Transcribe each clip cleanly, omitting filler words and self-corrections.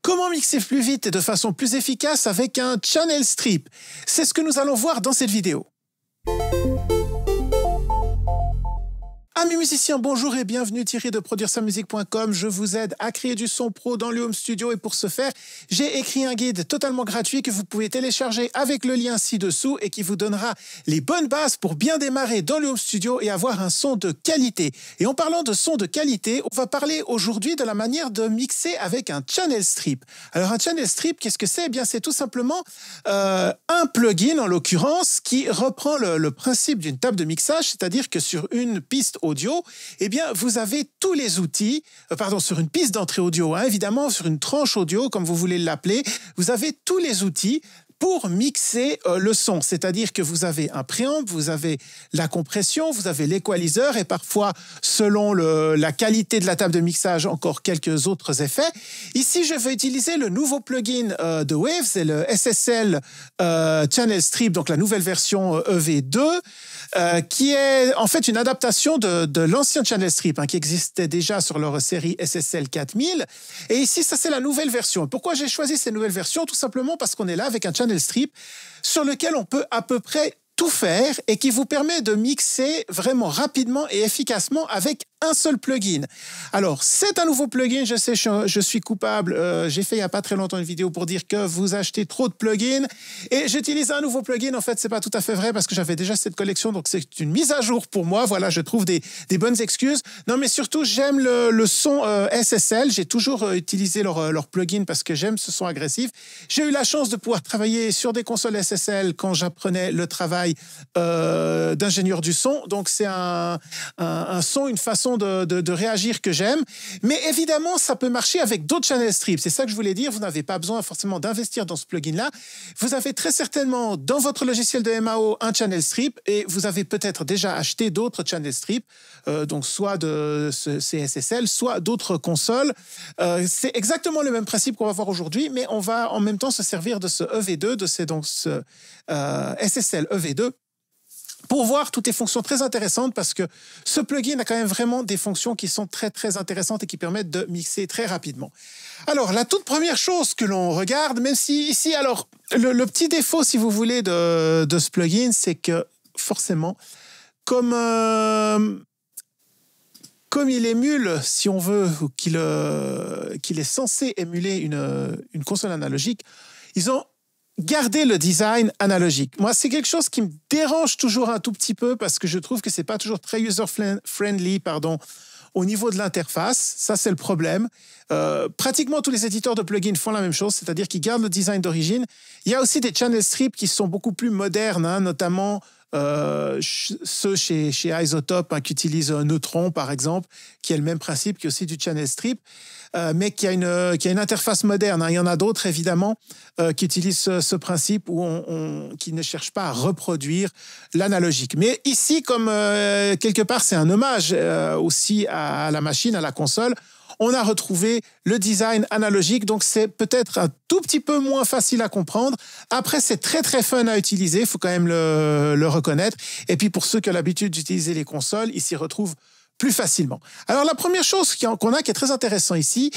Comment mixer plus vite et de façon plus efficace avec un channel strip? C'est ce que nous allons voir dans cette vidéo. Amis musiciens, bonjour et bienvenue, Thierry de ProduireSaMusique.com. Je vous aide à créer du son pro dans le home studio et pour ce faire, j'ai écrit un guide totalement gratuit que vous pouvez télécharger avec le lien ci-dessous et qui vous donnera les bonnes bases pour bien démarrer dans le home studio et avoir un son de qualité. Et en parlant de son de qualité, on va parler aujourd'hui de la manière de mixer avec un channel strip. Alors un channel strip, qu'est-ce que c'est? Eh bien, c'est tout simplement un plugin, en l'occurrence, qui reprend le principe d'une table de mixage, c'est-à-dire que sur une piste audio, eh bien, vous avez tous les outils, sur une piste d'entrée audio, évidemment, sur une tranche audio, comme vous voulez l'appeler, vous avez tous les outils pour mixer le son. C'est-à-dire que vous avez un préamp, vous avez la compression, vous avez l'équaliseur et parfois, selon la qualité de la table de mixage, encore quelques autres effets. Ici, je vais utiliser le nouveau plugin de Wave, c'est le SSL Channel Strip, donc la nouvelle version EV2, qui est en fait une adaptation de l'ancien Channel Strip qui existait déjà sur leur série SSL 4000. Et ici, ça c'est la nouvelle version. Pourquoi j'ai choisi cette nouvelle version? Tout simplement parce qu'on est là avec un Channel Strip sur lequel on peut à peu près tout faire et qui vous permet de mixer vraiment rapidement et efficacement avec un seul plugin. Alors, c'est un nouveau plugin, je sais, je suis coupable. J'ai fait il n'y a pas très longtemps une vidéo pour dire que vous achetez trop de plugins et j'utilise un nouveau plugin. En fait, c'est pas tout à fait vrai parce que j'avais déjà cette collection, donc c'est une mise à jour pour moi. Voilà, je trouve des bonnes excuses. Non, mais surtout, j'aime le son SSL. J'ai toujours utilisé leur plugin parce que j'aime ce son agressif. J'ai eu la chance de pouvoir travailler sur des consoles SSL quand j'apprenais le travail d'ingénieur du son. Donc, c'est un son, une façon de réagir que j'aime. Mais évidemment, ça peut marcher avec d'autres channel strips. C'est ça que je voulais dire. Vous n'avez pas besoin forcément d'investir dans ce plugin-là. Vous avez très certainement dans votre logiciel de MAO un channel strip et vous avez peut-être déjà acheté d'autres channel strips, donc soit de CSSL, soit d'autres consoles. C'est exactement le même principe qu'on va voir aujourd'hui, mais on va en même temps se servir de ce EV2, ce SSL EV2, pour voir toutes les fonctions très intéressantes parce que ce plugin a quand même vraiment des fonctions qui sont très, très intéressantes et qui permettent de mixer très rapidement. Alors, la toute première chose que l'on regarde, même si ici, alors, le petit défaut, si vous voulez, de ce plugin, c'est que forcément, comme il émule, si on veut, ou qu'il est censé émuler une console analogique, ils ont garder le design analogique. Moi, c'est quelque chose qui me dérange toujours un tout petit peu parce que je trouve que c'est pas toujours très user-friendly, au niveau de l'interface. Ça, c'est le problème. Pratiquement tous les éditeurs de plugins font la même chose, c'est-à-dire qu'ils gardent le design d'origine. Il y a aussi des channel strips qui sont beaucoup plus modernes, notamment ceux chez Isotope qui utilisent un Neutron, par exemple, qui est le même principe, qui est aussi du channel strip, mais qui a une interface moderne. Il y en a d'autres, évidemment, qui utilisent ce principe qui ne cherchent pas à reproduire l'analogique. Mais ici, comme quelque part, c'est un hommage aussi à la machine, à la console, on a retrouvé le design analogique, donc c'est peut-être un tout petit peu moins facile à comprendre. Après, c'est très, très fun à utiliser, il faut quand même le reconnaître. Et puis, pour ceux qui ont l'habitude d'utiliser les consoles, ils s'y retrouvent plus facilement. Alors, la première chose qu'on a qui est très intéressant ici,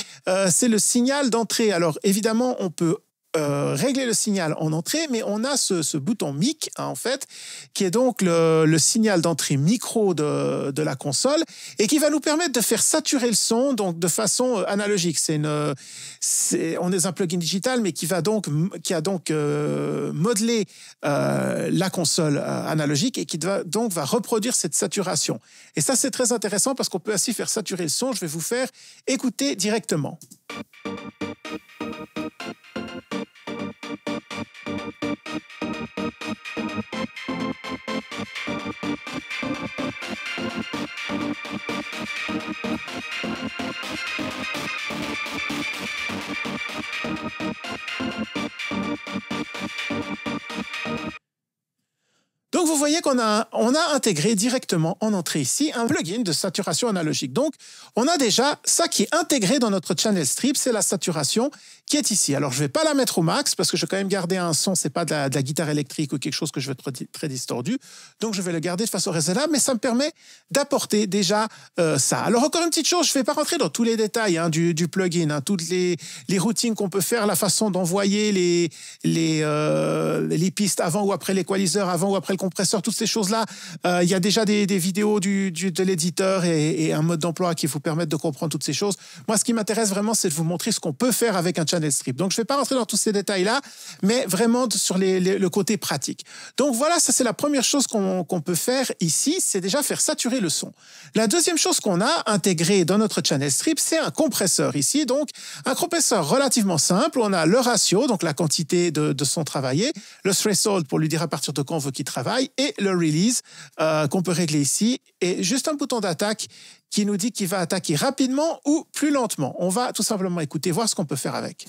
c'est le signal d'entrée. Alors, évidemment, on peut régler le signal en entrée, mais on a ce bouton mic, en fait, qui est donc le signal d'entrée micro de la console et qui va nous permettre de faire saturer le son donc de façon analogique. On est un plugin digital, mais qui a donc modelé la console analogique et qui va reproduire cette saturation. Et ça, c'est très intéressant parce qu'on peut ainsi faire saturer le son. Je vais vous faire écouter directement. Donc, vous voyez on a intégré directement en entrée ici un plugin de saturation analogique. Donc, on a déjà ça qui est intégré dans notre channel strip, c'est la saturation qui est ici. Alors, je ne vais pas la mettre au max parce que je vais quand même garder un son, c'est pas de la guitare électrique ou quelque chose que je veux très distordu. Donc, je vais le garder de façon raisonnable, mais ça me permet d'apporter déjà ça. Alors, encore une petite chose, je ne vais pas rentrer dans tous les détails du plugin, hein, toutes les routines qu'on peut faire, la façon d'envoyer les pistes avant ou après l'équaliseur, avant ou après le compresseur, toutes ces choses-là. Il y a déjà des vidéos de l'éditeur et un mode d'emploi qui vous permettent de comprendre toutes ces choses. Moi, ce qui m'intéresse vraiment, c'est de vous montrer ce qu'on peut faire avec un channel strip. Donc, je ne vais pas rentrer dans tous ces détails-là, mais vraiment sur le côté pratique. Donc, voilà, ça, c'est la première chose qu'on peut faire ici, c'est déjà faire saturer le son. La deuxième chose qu'on a intégrée dans notre channel strip, c'est un compresseur ici. Donc, un compresseur relativement simple. On a le ratio, donc la quantité de son travaillé, le threshold pour lui dire à partir de quand on veut qu'il travaille, et le release qu'on peut régler ici. Et juste un bouton d'attaque qui nous dit qu'il va attaquer rapidement ou plus lentement. On va tout simplement écouter, voir ce qu'on peut faire avec.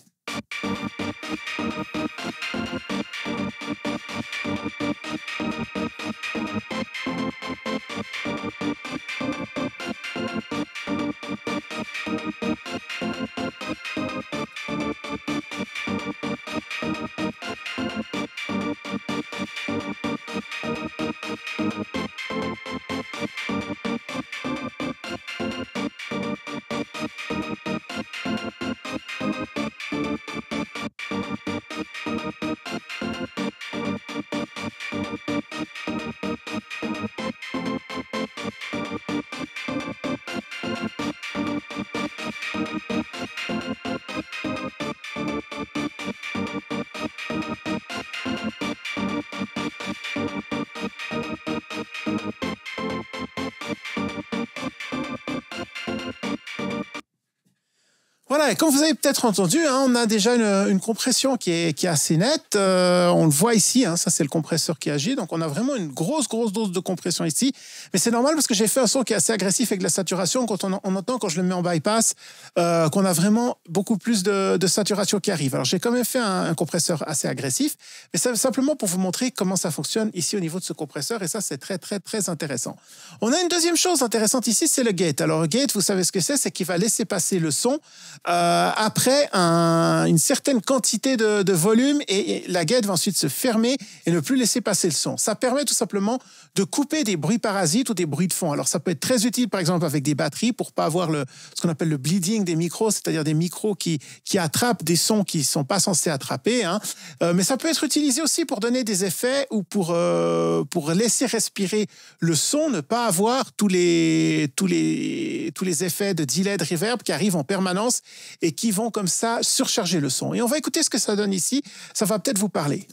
Voilà, et comme vous avez peut-être entendu, hein, on a déjà une compression qui est assez nette. On le voit ici, hein, ça c'est le compresseur qui agit. Donc on a vraiment une grosse dose de compression ici. Mais c'est normal parce que j'ai fait un son qui est assez agressif avec de la saturation. Quand on entend, quand je le mets en bypass, qu'on a vraiment beaucoup plus de saturation qui arrive. Alors j'ai quand même fait un compresseur assez agressif, mais c'est simplement pour vous montrer comment ça fonctionne ici au niveau de ce compresseur. Et ça, c'est très intéressant. On a une deuxième chose intéressante ici, c'est le gate. Alors le gate, vous savez ce que c'est qu'il va laisser passer le son après une certaine quantité de volume et la gate va ensuite se fermer et ne plus laisser passer le son. Ça permet tout simplement de couper des bruits parasites ou des bruits de fond. Alors ça peut être très utile par exemple avec des batteries pour pas avoir ce qu'on appelle le bleeding des micros, c'est-à-dire des micros qui attrapent des sons qui sont pas censés attraper, hein. Mais ça peut être utilisé aussi pour donner des effets ou pour laisser respirer le son, ne pas avoir tous les effets de delay, de reverb qui arrivent en permanence et qui vont comme ça surcharger le son. Et on va écouter ce que ça donne ici. Ça va peut-être vous parler.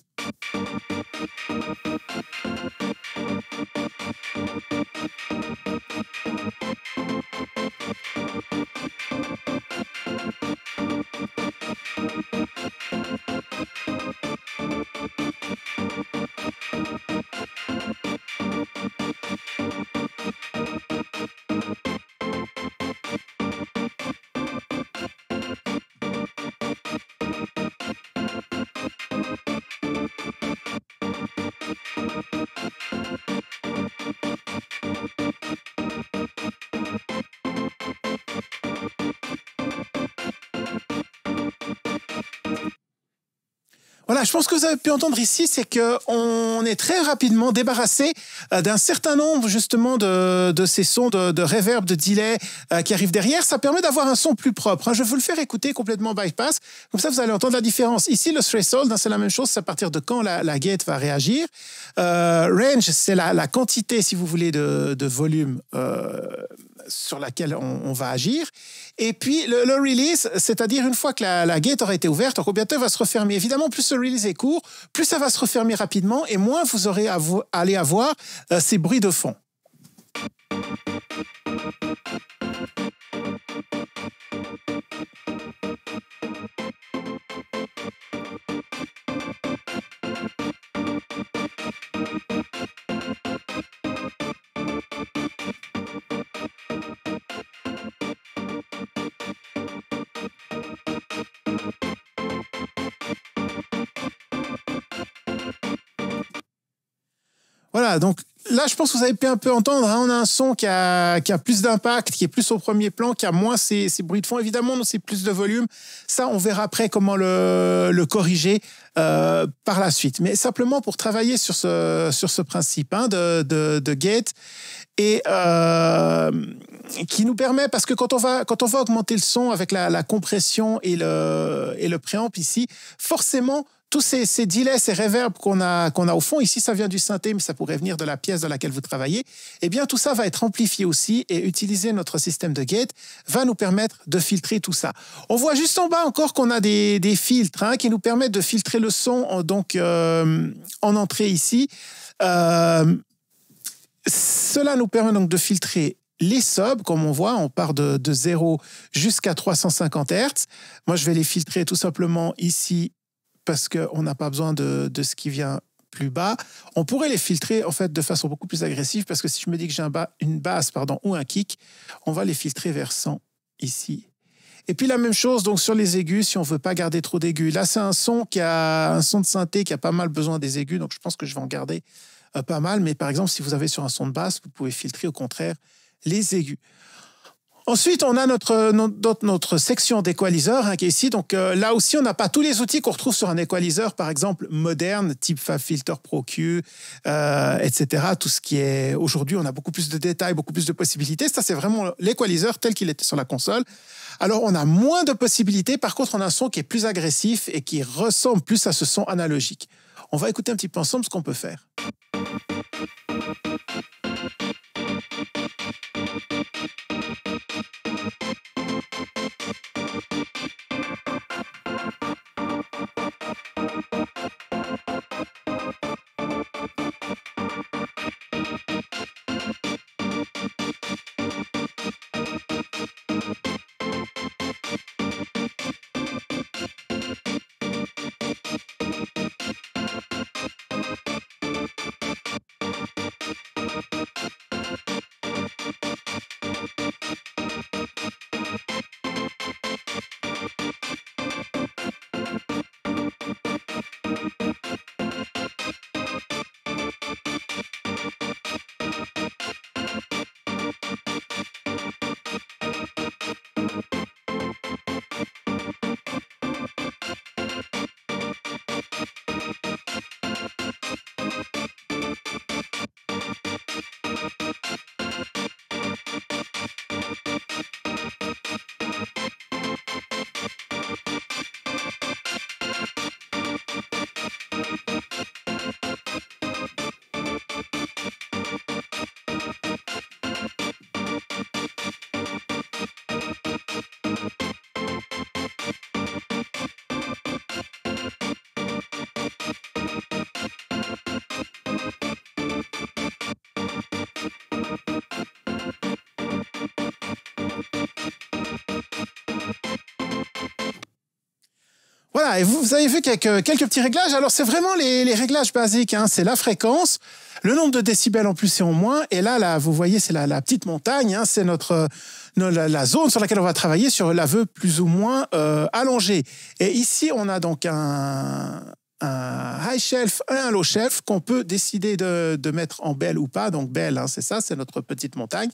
Voilà, je pense que vous avez pu entendre ici, c'est qu'on est très rapidement débarrassé d'un certain nombre justement de ces sons de reverb, de delay qui arrivent derrière. Ça permet d'avoir un son plus propre, hein. Je vais vous le faire écouter complètement bypass. Comme ça, vous allez entendre la différence. Ici, le threshold, hein, c'est la même chose. C'est à partir de quand la gate va réagir. Range, c'est la quantité, si vous voulez, de volume sur laquelle on va agir. Et puis, le release, c'est-à-dire une fois que la gate aura été ouverte, donc bientôt elle va se refermer. Évidemment, plus le release est court, plus ça va se refermer rapidement et moins vous aurez allez avoir ces bruits de fond. Voilà, donc là, je pense que vous avez pu un peu entendre, hein, on a un son qui a plus d'impact, qui est plus au premier plan, qui a moins ces bruits de fond. Évidemment, c'est plus de volume. Ça, on verra après comment le corriger par la suite. Mais simplement pour travailler sur ce principe hein, de gate et qui nous permet, parce que quand on va augmenter le son avec la compression et le préamp ici, forcément, tous ces delays, ces reverbs qu'on a au fond, ici ça vient du synthé, mais ça pourrait venir de la pièce dans laquelle vous travaillez, eh bien tout ça va être amplifié aussi et utiliser notre système de gate va nous permettre de filtrer tout ça. On voit juste en bas encore qu'on a des filtres hein, qui nous permettent de filtrer le son en entrée ici. Cela nous permet donc de filtrer les subs, comme on voit, on part de 0 jusqu'à 350 Hz. Moi, je vais les filtrer tout simplement ici parce qu'on n'a pas besoin de ce qui vient plus bas. On pourrait les filtrer en fait de façon beaucoup plus agressive parce que si je me dis que j'ai une basse ou un kick, on va les filtrer vers 100 ici. Et puis la même chose donc sur les aigus, si on veut pas garder trop d'aigus. Là, c'est un son de synthé qui a pas mal besoin des aigus, donc je pense que je vais en garder pas mal. Mais par exemple, si vous avez sur un son de basse, vous pouvez filtrer au contraire les aigus. Ensuite, on a notre section d'équaliseur hein, qui est ici. Donc là aussi, on n'a pas tous les outils qu'on retrouve sur un équaliseur, par exemple moderne, type FabFilter Pro Q, etc. Tout ce qui est aujourd'hui, on a beaucoup plus de détails, beaucoup plus de possibilités. Ça, c'est vraiment l'équaliseur tel qu'il était sur la console. Alors, on a moins de possibilités. Par contre, on a un son qui est plus agressif et qui ressemble plus à ce son analogique. On va écouter un petit peu ensemble ce qu'on peut faire. Voilà, et vous avez vu quelques petits réglages. Alors, c'est vraiment les réglages basiques. Hein. C'est la fréquence, le nombre de décibels en plus et en moins. Et là vous voyez, c'est la petite montagne. Hein. C'est la zone sur laquelle on va travailler sur l'aveu plus ou moins allongé. Et ici, on a donc un high shelf, un low shelf qu'on peut décider de mettre en belle ou pas. Donc, belle, hein, c'est ça, c'est notre petite montagne.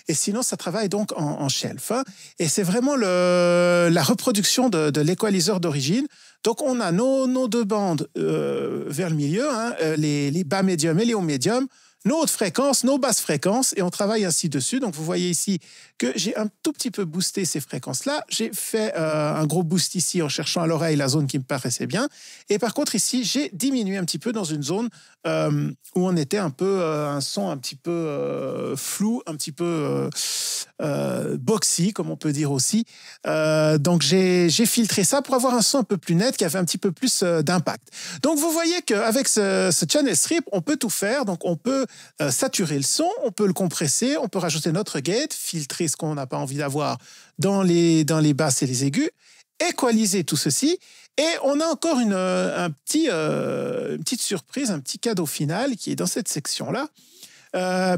Et sinon, ça travaille donc en shelf. Hein. Et c'est vraiment la reproduction de l'équaliseur d'origine. Donc, on a nos deux bandes vers le milieu, hein, les bas médiums et les hauts médiums, nos hautes fréquences, nos basses fréquences, et on travaille ainsi dessus. Donc, vous voyez ici que j'ai un tout petit peu boosté ces fréquences-là. J'ai fait un gros boost ici en cherchant à l'oreille la zone qui me paraissait bien. Et par contre, ici, j'ai diminué un petit peu dans une zone où on était un peu un son un petit peu flou, un petit peu boxy, comme on peut dire aussi. Donc, j'ai filtré ça pour avoir un son un peu plus net qui avait un petit peu plus d'impact. Donc, vous voyez qu'avec ce channel strip, on peut tout faire. Donc, on peut saturer le son, on peut le compresser, on peut rajouter notre gate, filtrer ce qu'on n'a pas envie d'avoir dans les basses et les aigus, équaliser tout ceci. Et on a encore une petite surprise, un petit cadeau final qui est dans cette section-là.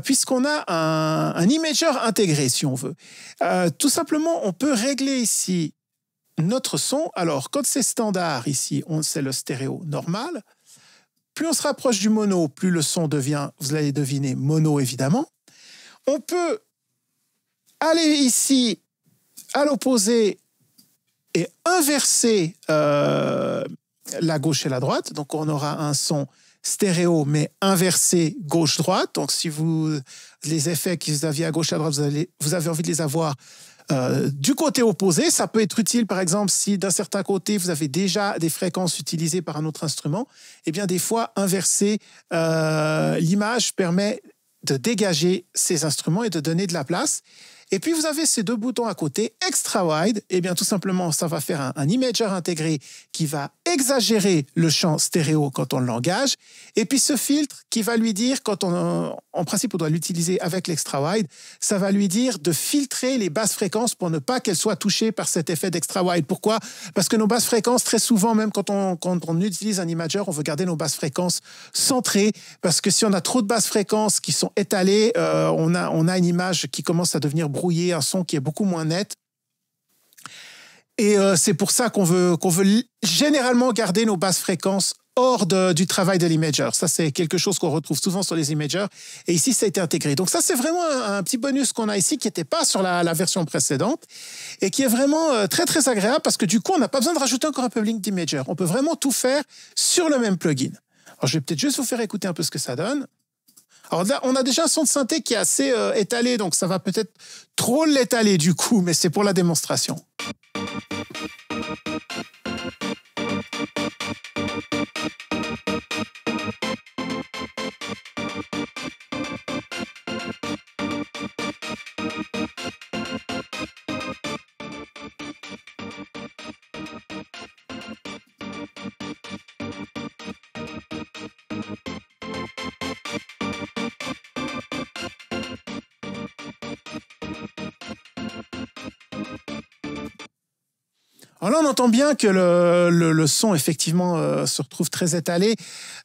Puisqu'on a un imageur intégré, si on veut. Tout simplement, on peut régler ici notre son. Alors, quand c'est standard, ici, c'est le stéréo normal. plus on se rapproche du mono, plus le son devient, vous allez deviner, mono évidemment. On peut aller ici à l'opposé et inverser la gauche et la droite. Donc, on aura un son stéréo, mais inversé gauche-droite. Donc, si les effets que vous aviez à gauche et à droite, vous avez envie de les avoir du côté opposé. Ça peut être utile, par exemple, si d'un certain côté, vous avez déjà des fréquences utilisées par un autre instrument. Eh bien, des fois, inverser l'image permet de dégager ces instruments et de donner de la place. Et puis, vous avez ces deux boutons à côté, Extra Wide. Eh bien, tout simplement, ça va faire un imager intégré qui va exagérer le champ stéréo quand on l'engage. Et puis, ce filtre qui va lui dire, en principe, on doit l'utiliser avec l'Extra Wide, ça va lui dire de filtrer les basses fréquences pour ne pas qu'elles soient touchées par cet effet d'Extra Wide. Pourquoi? Parce que nos basses fréquences, très souvent, même quand on utilise un imager, on veut garder nos basses fréquences centrées. Parce que si on a trop de basses fréquences qui sont étalées, on a une image qui commence à devenir brouillée, un son qui est beaucoup moins net. Et c'est pour ça qu'on veut généralement garder nos basses fréquences hors du travail de l'imager. Ça, c'est quelque chose qu'on retrouve souvent sur les imagers. Et ici, ça a été intégré. Donc ça, c'est vraiment un petit bonus qu'on a ici qui n'était pas sur la version précédente et qui est vraiment très, très agréable parce que du coup, on n'a pas besoin de rajouter encore un plugin d'imager. On peut vraiment tout faire sur le même plugin. Alors, je vais peut-être juste vous faire écouter un peu ce que ça donne. Alors là, on a déjà un son de synthé qui est assez étalé, donc ça va peut-être trop l'étaler du coup, mais c'est pour la démonstration. Alors là, on entend bien que le son, effectivement, se retrouve très étalé.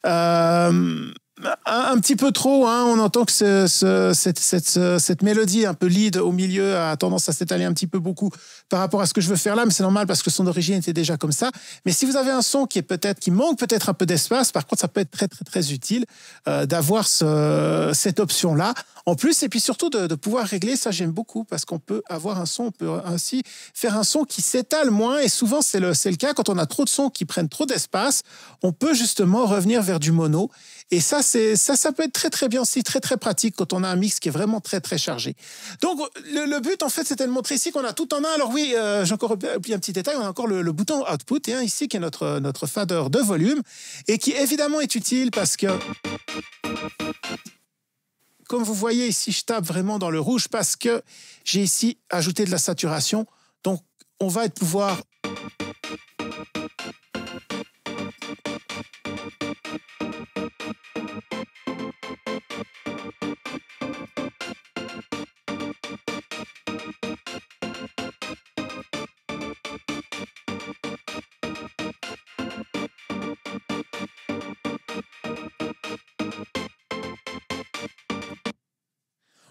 Un petit peu trop, hein, on entend que cette mélodie un peu lead au milieu a tendance à s'étaler un petit peu beaucoup par rapport à ce que je veux faire là, mais c'est normal parce que le son d'origine était déjà comme ça. Mais si vous avez un son qui manque peut-être un peu d'espace, par contre, ça peut être très, très, très utile d'avoir cette option-là en plus, et puis surtout de pouvoir régler, ça j'aime beaucoup, parce qu'on peut avoir un son, on peut ainsi faire un son qui s'étale moins, et souvent c'est le cas quand on a trop de sons qui prennent trop d'espace, on peut justement revenir vers du mono, et ça peut être très très bien aussi, très très pratique quand on a un mix qui est vraiment très très chargé. Donc le but en fait c'était de montrer ici qu'on a tout en un. Alors oui, j'ai encore oublié un petit détail, on a encore le bouton output, hein, ici qui est notre fader de volume, et qui évidemment est utile parce que comme vous voyez ici, je tape vraiment dans le rouge parce que j'ai ici ajouté de la saturation. Donc, on va pouvoir...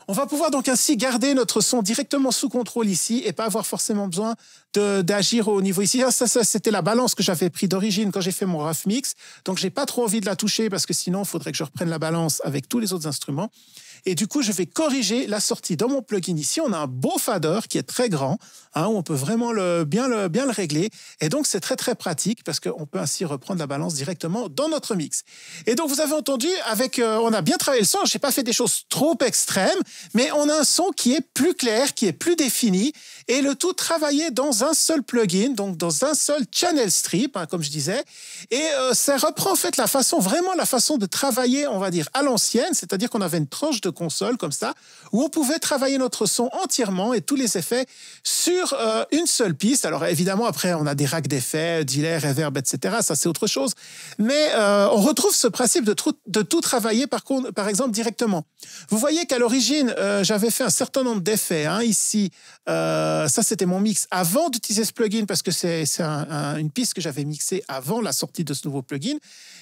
On va pouvoir donc ainsi garder notre son directement sous contrôle ici et pas avoir forcément besoin d'agir au niveau ici. Ça, c'était la balance que j'avais pris d'origine quand j'ai fait mon rough mix. Donc, j'ai pas trop envie de la toucher parce que sinon, il faudrait que je reprenne la balance avec tous les autres instruments. Et du coup, je vais corriger la sortie dans mon plugin. Ici, on a un beau fader qui est très grand, hein, où on peut vraiment bien le régler. Et donc, c'est très, très pratique parce qu'on peut ainsi reprendre la balance directement dans notre mix. Et donc, vous avez entendu, on a bien travaillé le son. Je n'ai pas fait des choses trop extrêmes, mais on a un son qui est plus clair, qui est plus défini. Et le tout travaillé dans un seul plugin, donc dans un seul channel strip, hein, comme je disais. Et ça reprend en fait la façon de travailler, on va dire, à l'ancienne, c'est-à-dire qu'on avait une tranche de console comme ça, où on pouvait travailler notre son entièrement et tous les effets sur une seule piste. Alors évidemment, après, on a des racks d'effets, delay, reverb, etc. Ça, c'est autre chose. Mais on retrouve ce principe de tout travailler, par exemple, directement. Vous voyez qu'à l'origine, plugin, j'avais fait un certain nombre d'effets. Hein, ici, ça, c'était mon mix avant d'utiliser ce plugin parce que c'est une piste que j'avais mixée avant la sortie de ce nouveau plugin.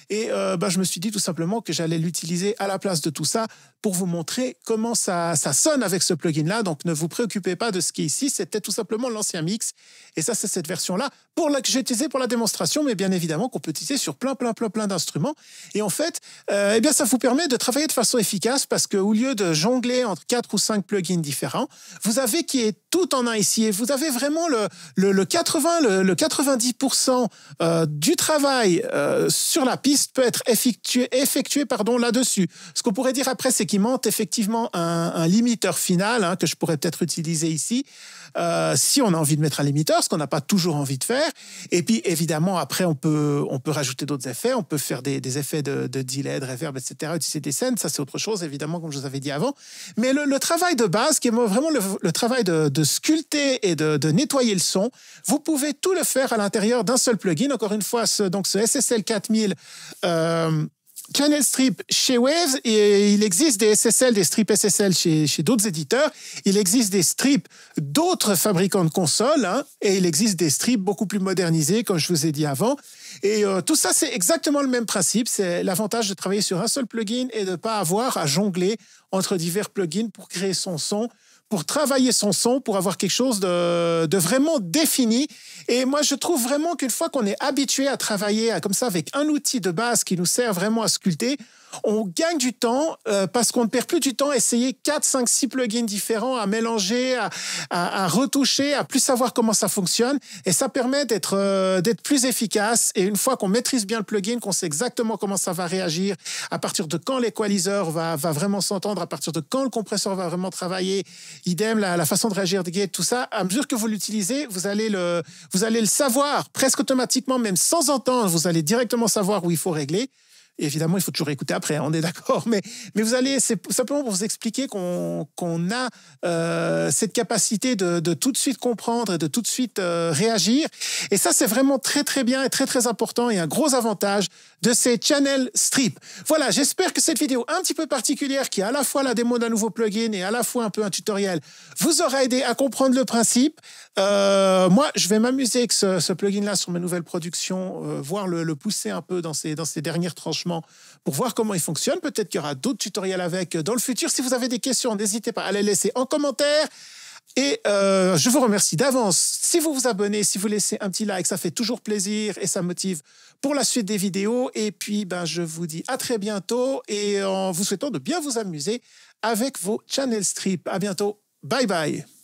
Et je me suis dit tout simplement que j'allais l'utiliser à la place de tout ça pour vous montrer comment ça sonne avec ce plugin-là. Donc, ne vous préoccupez pas de ce qui est ici. C'était tout simplement l'ancien mix. Et ça, c'est cette version-là que j'ai utilisée pour la démonstration, mais bien évidemment qu'on peut utiliser sur plein d'instruments. Et en fait, ça vous permet de travailler de façon efficace parce qu'au lieu de jongler entre 4 ou 5 plugins différents, vous avez qui est tout en un ici. Et vous avez vraiment le 90% du travail sur la piste peut être effectué là-dessus. Ce qu'on pourrait dire après, c'est qu'il manque effectivement un limiteur final hein, que je pourrais peut-être utiliser ici si on a envie de mettre un limiteur, ce qu'on n'a pas toujours envie de faire. Et puis, évidemment, après, on peut rajouter d'autres effets. On peut faire des effets de delay, de reverb, etc., utiliser des scènes. Ça, c'est autre chose, évidemment, comme je vous avais dit avant. Mais le travail de base, qui est vraiment le travail de sculpter et de nettoyer le son, vous pouvez tout le faire à l'intérieur d'un seul plugin. Encore une fois, ce SSL 4000 Channel Strip chez Waves, et il existe des SSL, des strips SSL chez d'autres éditeurs. Il existe des strips d'autres fabricants de consoles, hein, et il existe des strips beaucoup plus modernisés, comme je vous ai dit avant. Et tout ça, c'est exactement le même principe. C'est l'avantage de travailler sur un seul plugin et de ne pas avoir à jongler entre divers plugins pour créer son son, pour travailler son son, pour avoir quelque chose de vraiment défini. Et moi, je trouve vraiment qu'une fois qu'on est habitué à travailler comme ça avec un outil de base qui nous sert vraiment à sculpter, on gagne du temps parce qu'on ne perd plus du temps à essayer 4, 5, 6 plugins différents, à mélanger, à retoucher, à plus savoir comment ça fonctionne. Et ça permet d'être plus efficace. Et une fois qu'on maîtrise bien le plugin, qu'on sait exactement comment ça va réagir, à partir de quand l'équaliseur va vraiment s'entendre, à partir de quand le compresseur va vraiment travailler, idem, la façon de réagir des gates, tout ça, à mesure que vous l'utilisez, vous allez le savoir presque automatiquement, même sans entendre, vous allez directement savoir où il faut régler. Évidemment, il faut toujours écouter après, on est d'accord, mais vous allez, c'est simplement pour vous expliquer qu'on a cette capacité de tout de suite comprendre et de tout de suite réagir. Et ça, c'est vraiment très, très bien et très, très important et un gros avantage de ces channel strips. Voilà, j'espère que cette vidéo un petit peu particulière, qui est à la fois la démo d'un nouveau plugin et à la fois un peu un tutoriel, vous aura aidé à comprendre le principe. Moi, je vais m'amuser avec ce plugin-là sur mes nouvelles productions, voir le pousser un peu dans ses derniers tranchements pour voir comment il fonctionne. Peut-être qu'il y aura d'autres tutoriels avec dans le futur. Si vous avez des questions, n'hésitez pas à les laisser en commentaire. Et je vous remercie d'avance si vous vous abonnez, si vous laissez un petit like, ça fait toujours plaisir et ça motive pour la suite des vidéos. Et puis, je vous dis à très bientôt et en vous souhaitant de bien vous amuser avec vos channel strips. À bientôt. Bye bye.